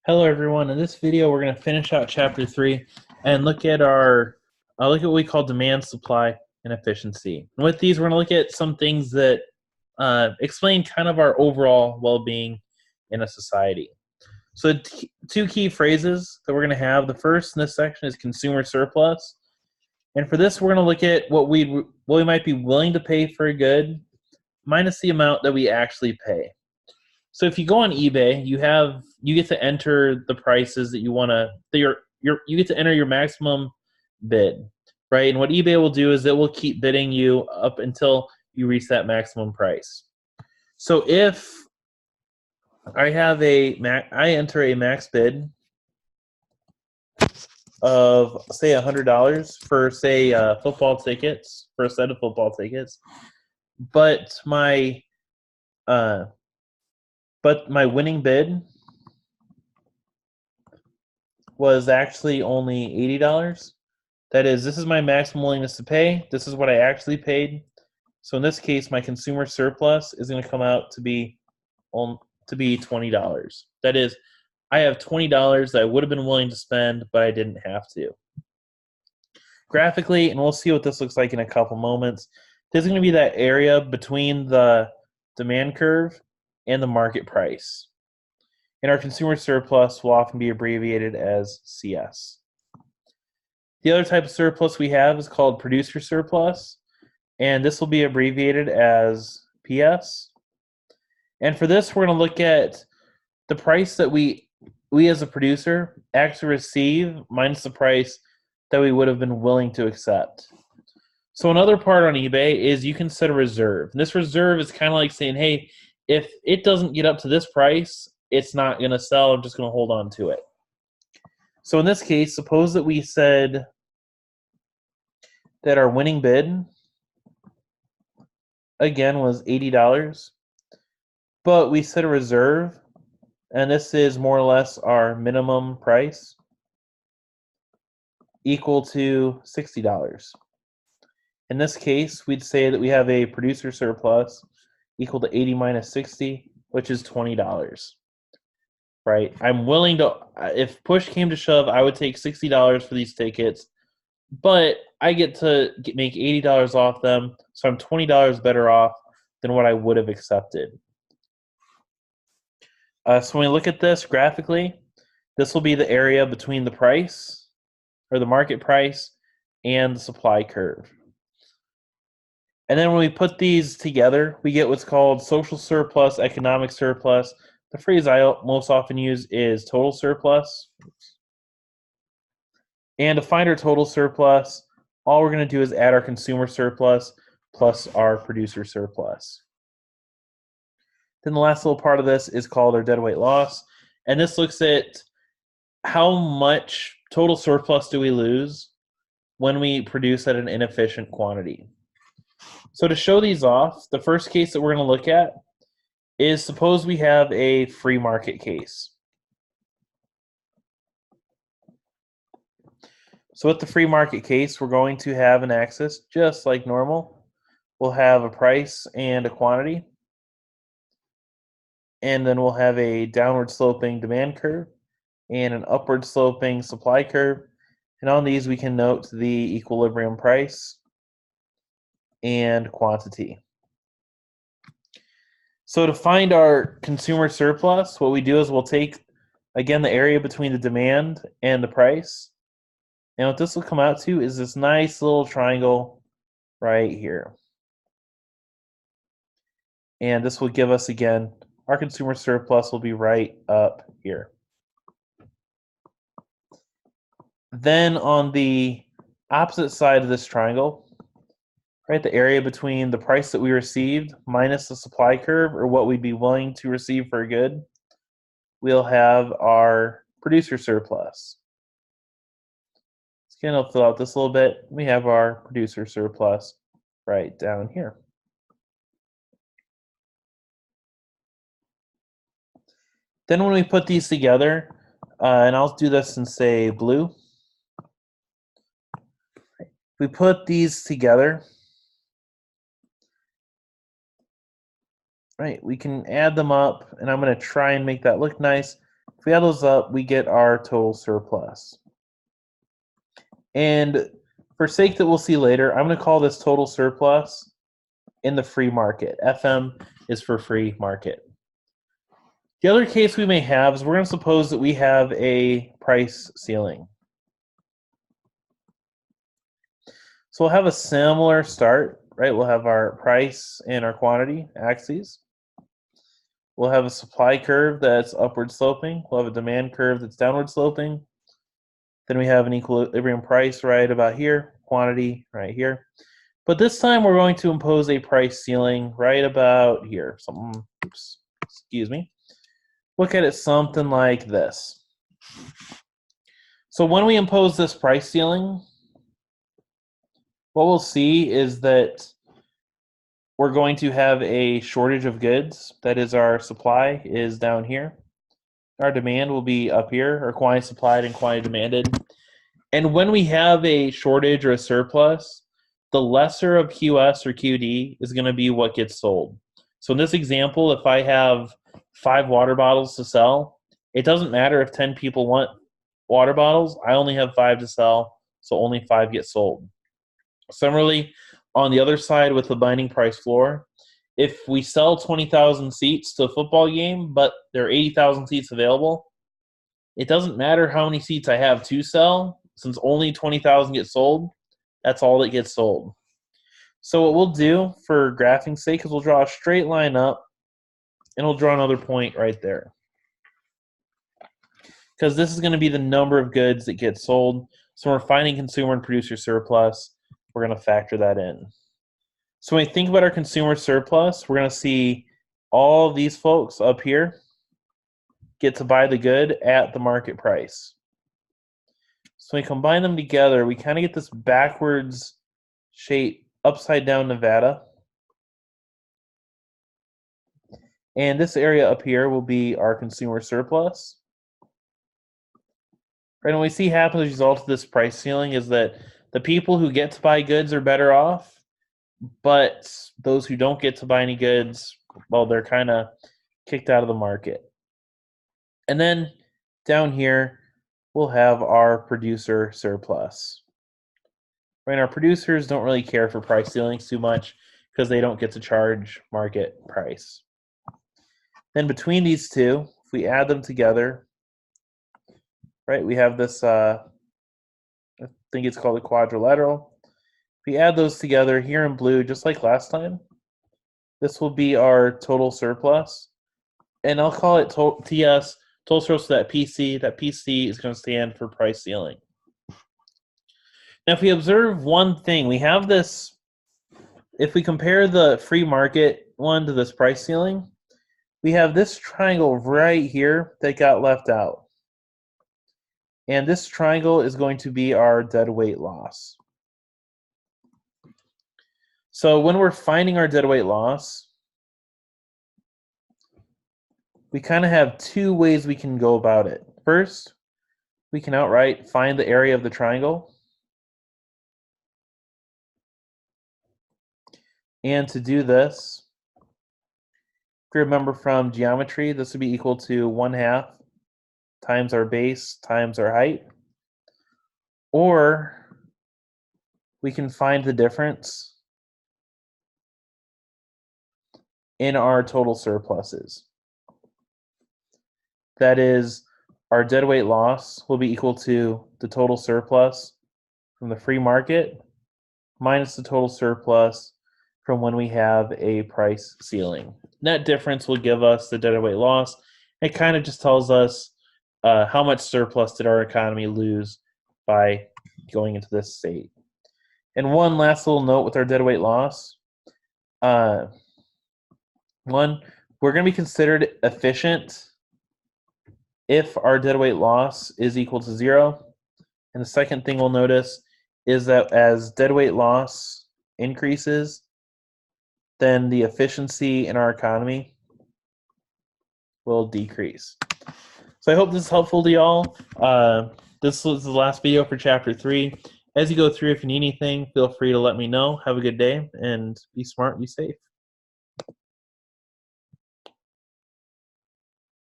Hello everyone. In this video, we're going to finish out chapter 3 and look at what we call demand, supply, and efficiency. And with these, we're going to look at some things that explain kind of our overall well-being in a society. So two key phrases that we're going to have. The first in this section is consumer surplus. And for this, we're going to look at what we might be willing to pay for a good minus the amount that we actually pay. So if you go on eBay, you get to enter the prices that you want to. You get to enter your maximum bid, right? And what eBay will do is it will keep bidding you up until you reach that maximum price. So if I enter a max bid of say $100 for say football tickets for a set of football tickets, but my winning bid was actually only $80. That is, this is my maximum willingness to pay. This is what I actually paid. So in this case, my consumer surplus is going to come out to be $20. That is, I have $20 that I would have been willing to spend, but I didn't have to. Graphically, and we'll see what this looks like in a couple moments, there's going to be that area between the demand curve and the market price. And our consumer surplus will often be abbreviated as CS. The other type of surplus we have is called producer surplus, and this will be abbreviated as PS. And for this, we're going to look at the price that we as a producer actually receive minus the price that we would have been willing to accept. So another part on eBay is you can set a reserve. And this reserve is kind of like saying, hey, if it doesn't get up to this price, it's not going to sell. I'm just going to hold on to it. So in this case, suppose that we said that our winning bid, again, was $80, but we set a reserve, and this is more or less our minimum price, equal to $60. In this case, we'd say that we have a producer surplus equal to 80 minus 60, which is $20. Right? I'm willing to, if push came to shove, I would take $60 for these tickets, but I get to make $80 off them, so I'm $20 better off than what I would have accepted. So when we look at this graphically, this will be the area between the price, or the market price, and the supply curve. And then when we put these together, we get what's called social surplus, economic surplus. The phrase I most often use is total surplus. And to find our total surplus, all we're going to do is add our consumer surplus plus our producer surplus. Then the last little part of this is called our deadweight loss. And this looks at how much total surplus do we lose when we produce at an inefficient quantity. So to show these off, the first case that we're going to look at is suppose we have a free market case. So with the free market case, we're going to have an axis just like normal. We'll have a price and a quantity. And then we'll have a downward sloping demand curve and an upward sloping supply curve. And on these, we can note the equilibrium price and quantity. So to find our consumer surplus, what we do is we'll take, again, the area between the demand and the price. And what this will come out to is this nice little triangle right here. And this will give us, again, our consumer surplus will be right up here. Then on the opposite side of this triangle, right, the area between the price that we received minus the supply curve, or what we'd be willing to receive for a good, we'll have our producer surplus. Again, I'll fill out this a little bit. We have our producer surplus right down here. Then when we put these together, and I'll do this in, say, blue. We put these together. Right, we can add them up, and I'm going to try and make that look nice. If we add those up, we get our total surplus. And for sake that we'll see later, I'm going to call this total surplus in the free market. FM is for free market. The other case we may have is we're going to suppose that we have a price ceiling. So we'll have a similar start, right? We'll have our price and our quantity axes. We'll have a supply curve that's upward sloping. We'll have a demand curve that's downward sloping. Then we have an equilibrium price right about here, quantity right here. But this time we're going to impose a price ceiling right about here. Excuse me. Look at it something like this. So when we impose this price ceiling, what we'll see is that we're going to have a shortage of goods. That is, our supply is down here. Our demand will be up here, or quantity supplied and quantity demanded. And when we have a shortage or a surplus, the lesser of QS or QD is going to be what gets sold. So in this example, if I have 5 water bottles to sell, it doesn't matter if 10 people want water bottles. I only have 5 to sell, so only 5 get sold. Similarly, on the other side with the binding price floor, if we sell 20,000 seats to a football game, but there are 80,000 seats available, it doesn't matter how many seats I have to sell, since only 20,000 get sold, that's all that gets sold. So what we'll do for graphing's sake is we'll draw a straight line up, and we'll draw another point right there. Because this is going to be the number of goods that get sold. So when we're finding consumer and producer surplus, we're going to factor that in. So when we think about our consumer surplus, we're going to see all these folks up here get to buy the good at the market price. So when we combine them together, we kind of get this backwards shape, upside down Nevada. And this area up here will be our consumer surplus. Right, and what we see happen as a result of this price ceiling is that the people who get to buy goods are better off, but those who don't get to buy any goods, well, they're kind of kicked out of the market. And then down here, we'll have our producer surplus. Right, our producers don't really care for price ceilings too much because they don't get to charge market price. Then between these two, if we add them together, right, we have this, I think it's called a quadrilateral. If we add those together here in blue, just like last time, this will be our total surplus. And I'll call it TS, total surplus to that PC. That PC is going to stand for price ceiling. Now, if we observe one thing, we have this, if we compare the free market one to this price ceiling, we have this triangle right here that got left out. And this triangle is going to be our deadweight loss. So when we're finding our deadweight loss, we kind of have 2 ways we can go about it. First, we can outright find the area of the triangle. And to do this, if you remember from geometry, this would be equal to 1/2 times our base times our height. Or we can find the difference in our total surpluses. That is, our deadweight loss will be equal to the total surplus from the free market minus the total surplus from when we have a price ceiling. That difference will give us the deadweight loss. It kind of just tells us how much surplus did our economy lose by going into this state. And one last little note with our deadweight loss. One, we're going to be considered efficient if our deadweight loss is equal to 0. And the second thing we'll notice is that as deadweight loss increases, then the efficiency in our economy will decrease. So I hope this is helpful to y'all. This was the last video for Chapter 3. As you go through, if you need anything, feel free to let me know. Have a good day, and be smart, be safe.